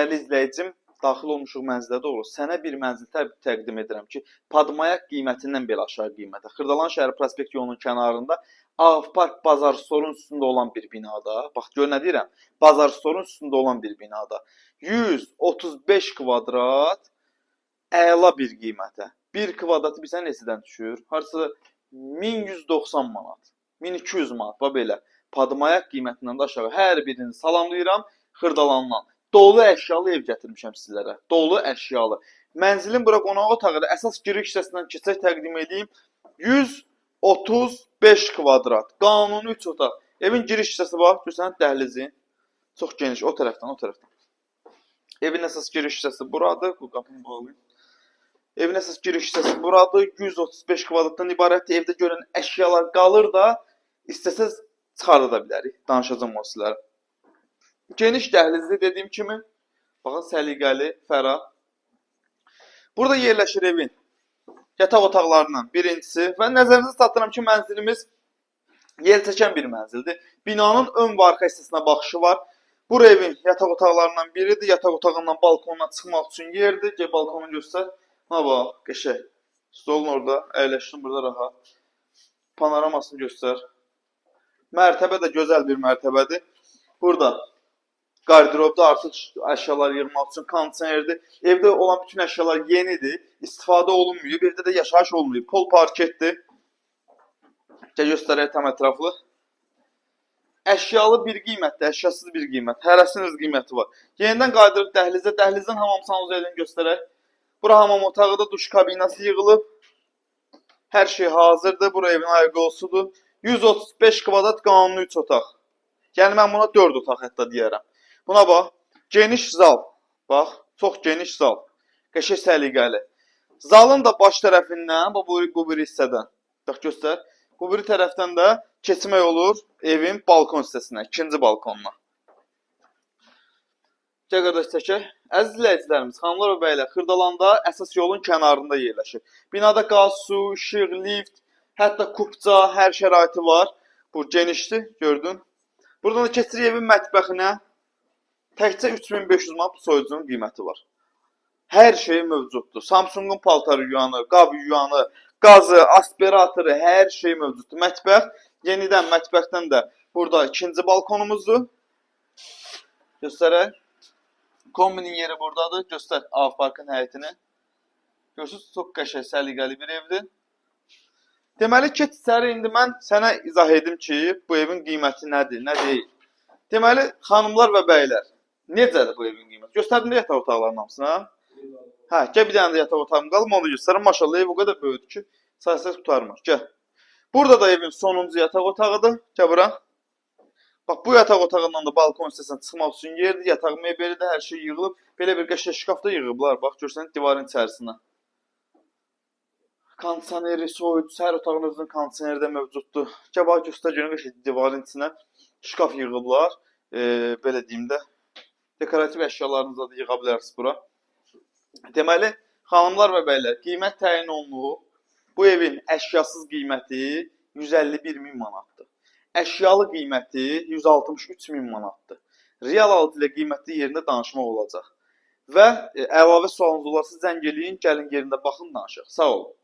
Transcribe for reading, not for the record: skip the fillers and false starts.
Dəyərli izləyicim, daxil olmuşuq mənzilə doğru. Sənə bir mənzil təqdim edirəm ki, Padmayak qiymətindən belə aşağı qiymətə. Xırdalan şəhəri prospekt yolunun kənarında Avpark Bazar Storun üstündə olan bir binada, bax gör nə deyirəm, Bazar Storun üstündə olan bir binada 135 kvadrat əla bir qiymətə. 1 kvadratı bilsən neçədən düşür? Harca 1190 manat, 1200 manat, bax belə. Padmayak qiymətindən də aşağı. Hər birini salamlayıram Xırdalandan. Dolu əşyalı ev gətirmişəm sizlərə. Dolu əşyalı. Mənzilin bura qonaq otağıdır. Əsas giriş hissəsindən keçək təqdim edeyim. 135 kvadrat. Qanuni 3 otaq. Evin giriş hissəsi var. Görsən dəhlizi. Çox geniş. O tərəfdən, o tərəfdən. Evin əsas giriş hissəsi buradır. Bu qapını bağlayayım. Evin əsas giriş hissəsi buradır. 135 kvadratdan ibarətdir. Evdə görən əşyalar qalır da istəsəz çıxarda da bilərik. Danışacağım o sizlərə. Geniş dəhlizli dediyim kimi, baxın səliqəli, fərah. Burada yerləşir evin yataq otaqlarından birincisi və nəzərinizə çatdırıram ki, mənzilimiz yel çəkən bir mənzildir. Binanın ön və arxa hissəsinə baxışı var. Bura evin yataq otaqlarından biridir. Yataq otağından balkonuna çıxmaq üçün yerdir. Gəl balkonu göstər. Ha bax, qəşəng. Stolun orada, əyləşdim burada rahat. Panoramasını göstər. Mərtəbə də gözəl bir mərtəbədir. Burada qardirobda artıq əşyalar yığmaq üçün kondisionerdir. Evdə olan bütün əşyalar yenidir. İstifadə olunmuyor. Evdə də yaşayış olmuyor. Pol parketdir. Göstərək tam ətraflı. Əşyalı bir qiymətdir, əşyasız bir qiymət. Hərəsinin öz qiyməti var. Yenidən qaydırıb dəhlizə. Dəhlizdən hamam sanuzelini göstərək. Bura hamam otağıdır. Duş kabinası yığılıb. Hər şey hazırdır. Bura evin ayaqolsudur. 135 kvadrat qanuni 3 otaq. Yəni mən buna 4 otaq hətta deyərəm. Buna bax, geniş zal. Bax, çox geniş zal. Qəşəng səliqəli. Zalın da baş tərəfindən, bu bir hissədən. Bax, göstər. Bu bir tərəfdən də keçmək olur evin balkon hissəsinə, ikinci balkonuna. Gəl qardaş çəkək. Əziz izləyicilərimiz, xanımlar və bəylər, Xırdalanda əsas yolun kənarında yerləşir. Binada qaz, su, işıq, lift, hətta kupça, hər şəraiti var. Bu genişdir, gördün. Buradan da keçirik evin mətbəxinə. Təkcə 3500 manat soyucunun qiyməti var. Hər şey mövcuddur. Samsungun paltar yuyanı, qab yuyanı, qazı, aspiratoru, hər şey mövcuddur. Mətbəx, yenidən mətbəxdən də burada ikinci balkonumuzdur. Göstərək. Kombinin yeri buradadır. Göstər Avparkın həyətini. Görürsünüz, çox qəşəng, səliqəli bir evdir. Deməli, keç içəri, indi mən sənə izah edim ki, bu evin qiyməti nədir, nə deyil. Deməli, xanımlar və bəylər, necədir bu evin qiyməti? Göstərdim də yataq otaqlarının hamısına. Hə, gəl bir dənə də yataq otağım qalım, onu göstərim. Maşallah, ev o qədər böyüdür ki, sayısız tutarmır. Gəl. Burada da evin sonuncu yataq otağıdır. Gəl bura. Bax, bu yataq otağından da balkon hissəsindən çıxmaq üçün yerdir. Yataq mebeli də hər şey yığılıb. Belə bir qəşəng şkafda yığılıblar. Bax, görsən divarın içərisinə. Kondisioneri, soyucusu, hər otağın özünün kondisioneri də mövcuddur. Gəl bax, göstər görün qəşəng divarın içinə şkaf yığılıblar. Belə deyim də. Dekorativ əşyalarınızı da yığa bilərsiniz bura. Deməli, xanımlar və bəylər, qiymət təyin olunub. Bu evin əşyasız qiyməti 151.000 manatdır. Əşyalı qiyməti 163.000 manatdır. Real alıcı ilə qiyməti yerində danışmaq olacaq. Və əlavə sualınız olarsa zəng eləyin, gəlin yerində baxın, danışaq. Sağ olun.